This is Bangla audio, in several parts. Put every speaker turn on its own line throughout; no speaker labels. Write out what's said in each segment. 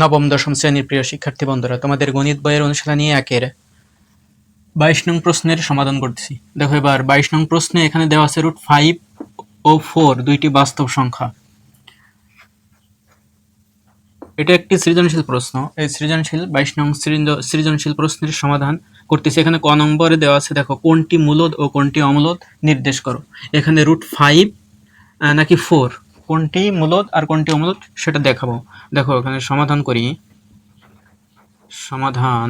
নবম দশম শ্রেণীর প্রিয় শিক্ষার্থী বন্ধুরা, তোমাদের গণিত বইয়ের অনুশীলনী 1-এর 22 নং প্রশ্নের সমাধান করতেছি। দেখো এবার 22 নং প্রশ্নে এখানে দেওয়া আছে √5 ও 4 দুইটি বাস্তব সংখ্যা। এটা একটি সৃজনশীল প্রশ্ন। এই সৃজনশীল 22 নং সৃজনশীল প্রশ্নের সমাধান করতেছি। এখানে ক নম্বরে দেওয়া আছে, দেখো কোনটি মূলদ ও কোনটি অমূলদ নির্দেশ করো। এখানে √5 নাকি 4, কোনটি মূলদ আর কোনটি অমূলদ সেটা দেখাবো। দেখো এখানে সমাধান করি। সমাধান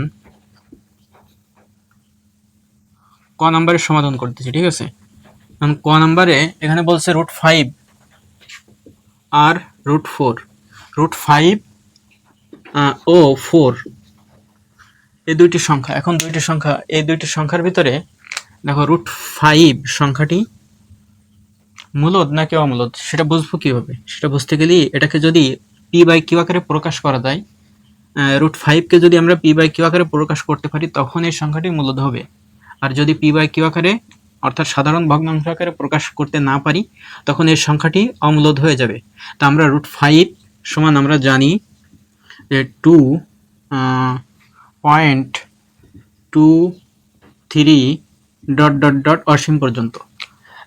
ক নাম্বারের সমাধান করতেছি, ঠিক আছে। ক নাম্বারে এখানে বলছে √5 আর √4, √5 ও 4 এই দুইটি সংখ্যা। এখন এই দুইটি সংখ্যার ভিতরে দেখো √5 সংখ্যাটি মূলদ নাকি অমূলদ সেটা বুঝবো কিভাবে। সেটা বুঝতে গেলে এটাকে যদি p/q আকারে প্রকাশ করা যায়, √5 কে যদি আমরা p/q আকারে প্রকাশ করতে পারি তখন এই সংখ্যাটি মূলদ হবে। আর যদি p/q আকারে অর্থাৎ সাধারণ ভগ্নাংশ আকারে প্রকাশ করতে না পারি তখন এই সংখ্যাটি অমূলদ হয়ে যাবে। তা আমরা √5 সমান আমরা জানি যে 2.23 ... অসীম পর্যন্ত।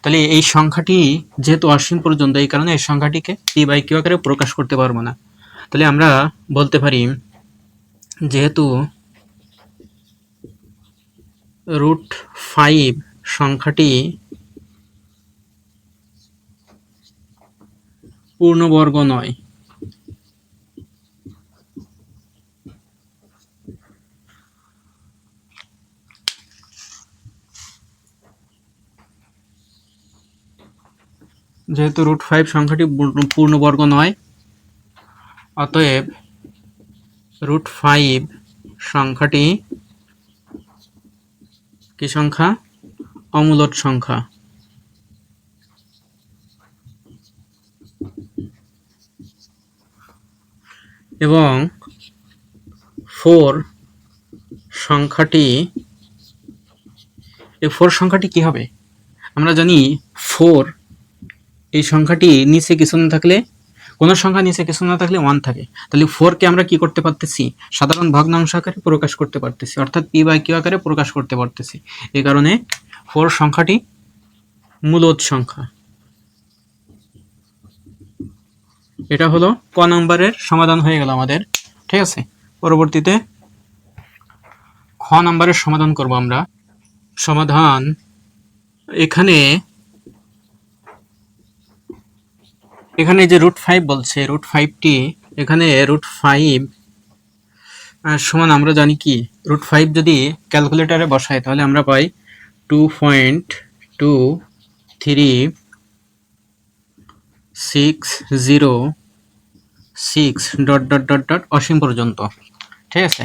তাহলে এই সংখ্যাটি যেহেতু অসীম পর্যন্ত, এই কারণে এই সংখ্যাটিকে p/q আকারে প্রকাশ করতে পারবো না। তাহলে আমরা বলতে পারি যেহেতু √5 সংখ্যাটি পূর্ণবর্গ নয়, যেহেতু √5 সংখ্যাটি পূর্ণবর্গ নয়, অতএব √5 সংখ্যাটি কি সংখ্যা? অমূলদ সংখ্যা। এবং 4 সংখ্যাটি, এই 4 সংখ্যাটি কি হবে? আমরা জানি 4 এই সংখ্যাটি নিচে কিছু না থাকলে, কোনো সংখ্যা নিচে কিছু না থাকলে 1 থাকে। তাহলে 4 কে আমরা কি করতে পারতেছি? সাধারণ ভগ্নাংশ আকারে প্রকাশ করতে পারতেছি, অর্থাৎ p/q আকারে প্রকাশ করতে পারতেছি। এই কারণে 4 সংখ্যাটি মূলদ সংখ্যা। এটা হলো ক নম্বরের সমাধান হয়ে গেল আমাদের, ঠিক আছে। পরবর্তীতে খ নম্বরের সমাধান করব আমরা। সমাধান এখানে যে √5 বলছে, √5টি এখানে √5 সমান আমরা জানি কি, √5 যদি ক্যালকুলেটরে বসাই তাহলে আমরা পাই 2.2306 ... অসীম পর্যন্ত, ঠিক আছে।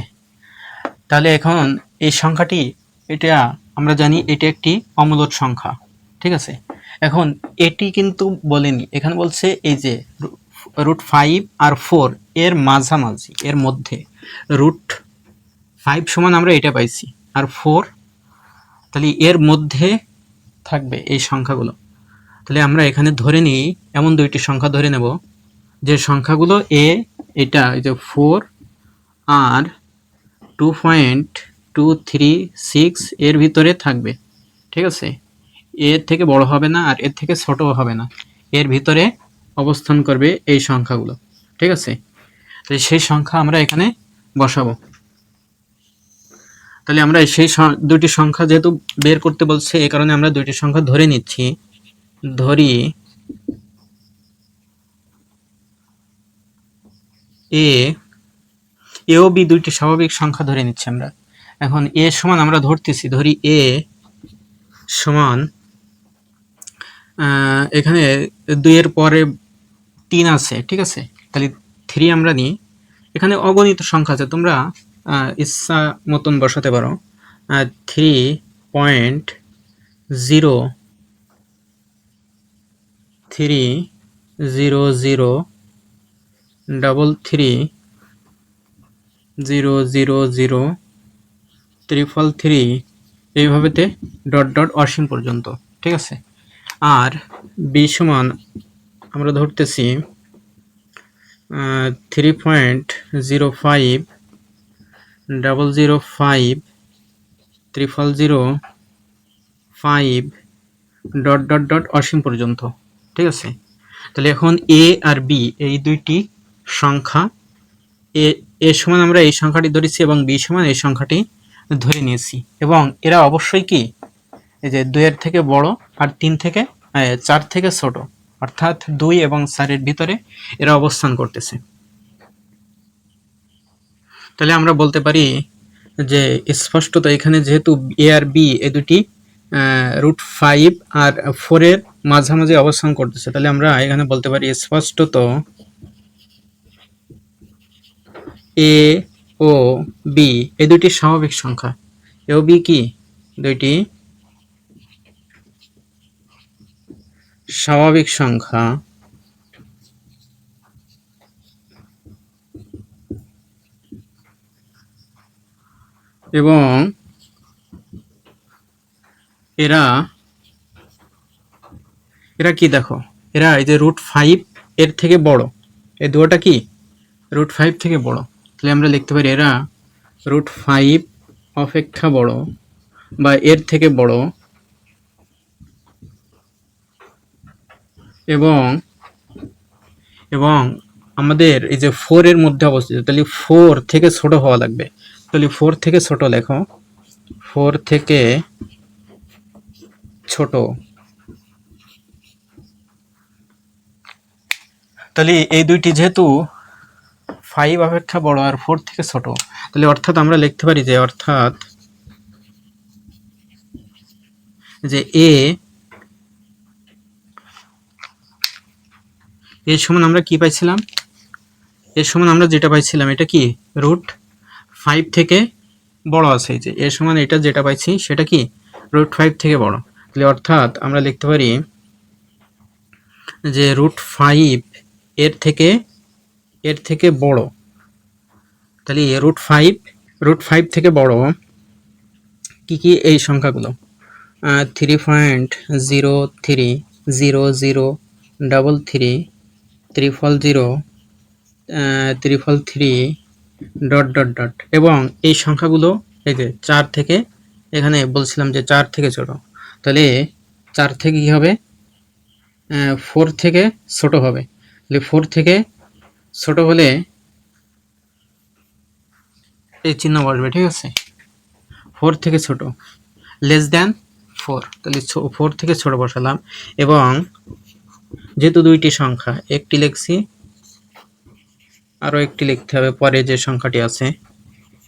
তাহলে এখন এই সংখ্যাটি, এটা আমরা জানি এটা একটি অমূলদ সংখ্যা, ঠিক আছে। এখন এটি কিন্তু বলেনি, এখানে বলছে এই যে √5 আর 4 এর মাঝামাঝি, এর মধ্যে। √5 সমান আমরা এটা পাইছি, আর 4 তাহলে এর মধ্যে থাকবে এই সংখ্যাগুলো। তাহলে আমরা এখানে ধরে নিই, এমন দুইটি সংখ্যা ধরে নেব যে সংখ্যাগুলো এটা এই যে 4 আর 2.236 এর ভিতরে থাকবে, ঠিক আছে। এর থেকে বড় হবে না আর এর থেকে ছোটও হবে না, এর ভিতরে অবস্থান করবে এই সংখ্যাগুলো, ঠিক আছে। তো সেই সংখ্যা আমরা এখানে বসাবো। তাহলে আমরা সেই দুইটি সংখ্যা যেহেতু বের করতে বলছে, এই কারণে আমরা দুইটি সংখ্যা ধরে নিচ্ছি। ধরি এ ও বি দুইটি স্বাভাবিক সংখ্যা ধরে নিচ্ছি আমরা। এখন এ সমান আমরা ধরতেছি, ধরি এ সমান এখানে 2 এর পরে 3 আছে, ঠিক আছে। তাহলে 3 আমরা নিই। এখানে অগণিত সংখ্যা আছে, তোমরা ইচ্ছা মতন বসাতে পারো। 3.033000033 এইভাবেতে ... অসীম পর্যন্ত, ঠিক আছে। আর বি সমান আমরা ধরতেছি 3.05 005 000 ডট ডট ডট অসীম পর্যন্ত। ঠিক আছে, তাহলে এখন এ আর বি এই দুইটি সংখ্যা, এ সমান আমরা এই সংখ্যাটি ধরেছি এবং বি সমান এই সংখ্যাটি ধরে নিয়েছি, এবং এরা অবশ্যই কি এই যে 2 এর থেকে বড় আর 3 থেকে 4 থেকে ছোট, অর্থাৎ 2 এবং 4 এর ভিতরে এরা অবস্থান করতেছে। তাহলে আমরা বলতে পারি যে স্পষ্টত এখানে যেহেতু এ আর বি এই দুটি √5 আর 4 এর মাঝামাঝি অবস্থান করতেছে, তাহলে আমরা এখানে বলতে পারি স্পষ্টত এ ও বি এই দুটি স্বাভাবিক সংখ্যা। এ ও বি কি দুইটি স্বাভাবিক সংখ্যা, এবং এরা কি দেখো, এরা এই যে √5 এর থেকে বড়, এই দুটোটা কি √5 থেকে বড়, তাহলে আমরা লিখতে পারি এরা √5 অপেক্ষা বড় বা এর থেকে বড়, এবং এবং আমাদের এই যে 4 এর মধ্যে অবস্থিত, তাহলে 4 থেকে ছোট হওয়া লাগবে। তাহলে 4 থেকে ছোট লেখো, 4 থেকে ছোট। তাহলে এই দুইটি যেহেতু 5 অপেক্ষা বড় আর 4 থেকে ছোট, তাহলে অর্থাৎ আমরা লিখতে পারি যে অর্থাৎ যে এর সমান আমরা কি পাইছিলাম, এর সমান আমরা যেটা পাইছিলাম এটা কি √5 থেকে বড় আছে, এই যে এর সমান এটা যেটা পাইছি সেটা কি √5 থেকে বড়। তাহলে অর্থাৎ আমরা লিখতে পারি যে √5 এর থেকে বড়, তাহলে √5 থেকে বড় কি কি এই সংখ্যাগুলো 3.030033 333 ডট ডট ডট, এবং এই সংখ্যাগুলো এই যে 4 থেকে, এখানে বলছিলাম যে 4 থেকে ছোট, তাহলে 4 থেকে কি হবে 4 থেকে ছোট হবে, তাহলে 4 থেকে ছোট হলে এই চিহ্ন বসবে। ঠিক আছে, 4 থেকে ছোট লেস দ্যান 4, তাহলে 4 থেকে ছোট বসালাম, এবং যেহেতু দুইটি সংখ্যা একটি লিখছি আরও একটি লিখতে হবে পরে যে সংখ্যাটি আছে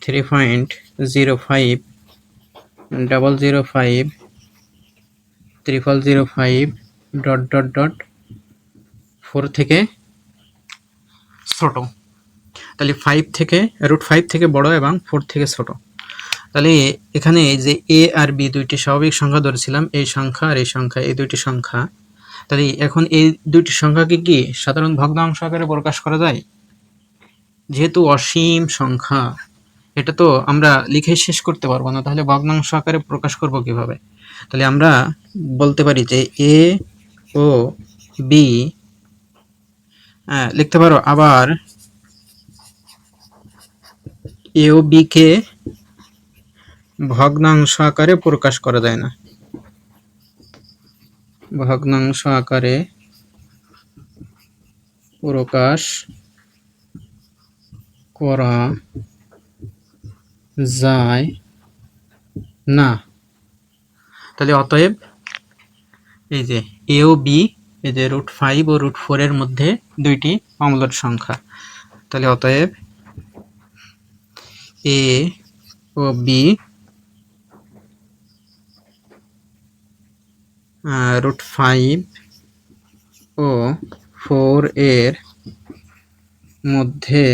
3.05 005 005 ডট ডট ডট 4 থেকে ছোট, তাহলে 5 থেকে √5 থেকে বড় এবং 4 থেকে ছোট। তাহলে এখানে যে এ আর বি দুইটি স্বাভাবিক সংখ্যা ধরেছিলাম, এই সংখ্যা আর এই সংখ্যা, এই দুইটি সংখ্যা, তাহলে এখন এই দুইটি সংখ্যাকে কি সাধারণ ভগ্নাংশ আকারে প্রকাশ করা যায়? যেহেতু অসীম সংখ্যা, এটা তো আমরা লিখে শেষ করতে পারবো না, তাহলে ভগ্নাংশ আকারে প্রকাশ করব কিভাবে? তাহলে আমরা বলতে পারি যে এ ও বি লিখতে পারো, আবার এ ও বি কে ভগ্নাংশ আকারে প্রকাশ করা যায় না, ভগ্নাংশ আকারে প্রকাশ করা যায় না। তাহলে অতএব এই যে এ ও বি, এই যে √5 ও √4 এর মধ্যে দুইটি অম্লর সংখ্যা, তাহলে অতএব এ ও বি √5 ও 4 এর মধ্যে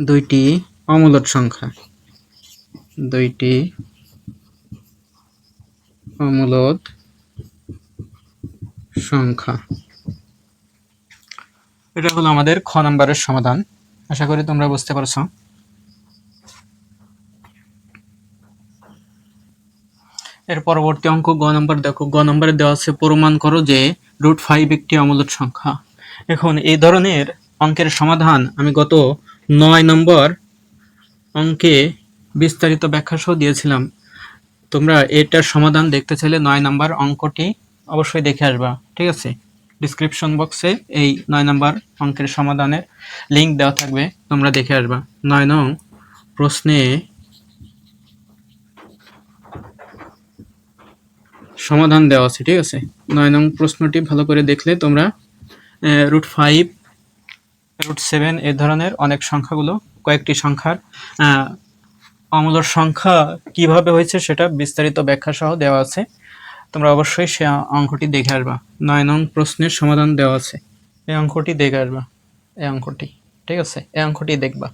দুইটি অমূলদ সংখ্যা, দুইটি অমূলদ সংখ্যা। এটা হলো আমাদের খ নম্বরের সমাধান। আশা করি তোমরা বুঝতে পারছো। এর পরবর্তী অঙ্ক গ নম্বর। দেখো, গ নম্বরে দেওয়া আছে প্রমাণ করো যে √5 একটি অমূলদ সংখ্যা। এখন এই ধরনের অঙ্কের সমাধান আমি গত 9 নম্বর অঙ্কে বিস্তারিত ব্যাখ্যা সহ দিয়েছিলাম। তোমরা এটার সমাধান দেখতে চাইলে 9 নম্বর অঙ্কটি অবশ্যই দেখে আসবা, ঠিক আছে? ডিসক্রিপশন বক্সে এই 9 নম্বর অঙ্কের সমাধানের লিঙ্ক দেওয়া থাকবে, তোমরা দেখে আসবা। 9 নং প্রশ্নে সমাধান দেওয়া আছে, ঠিক আছে? 9 নং প্রশ্নটি ভালো করে দেখলে তোমরা √5, √7 এই ধরনের অনেক সংখ্যাগুলো, কয়েকটি সংখ্যার অমূলর সংখ্যা কিভাবে হয়েছে সেটা বিস্তারিত ব্যাখ্যা সহ দেওয়া আছে। তোমরা অবশ্যই সে অঙ্কটি দেখে আসবা। 9 নং প্রশ্নের সমাধান দেওয়া আছে, এই অঙ্কটি দেখে আসবা, এই অঙ্কটি, ঠিক আছে? এই অঙ্কটি দেখবা।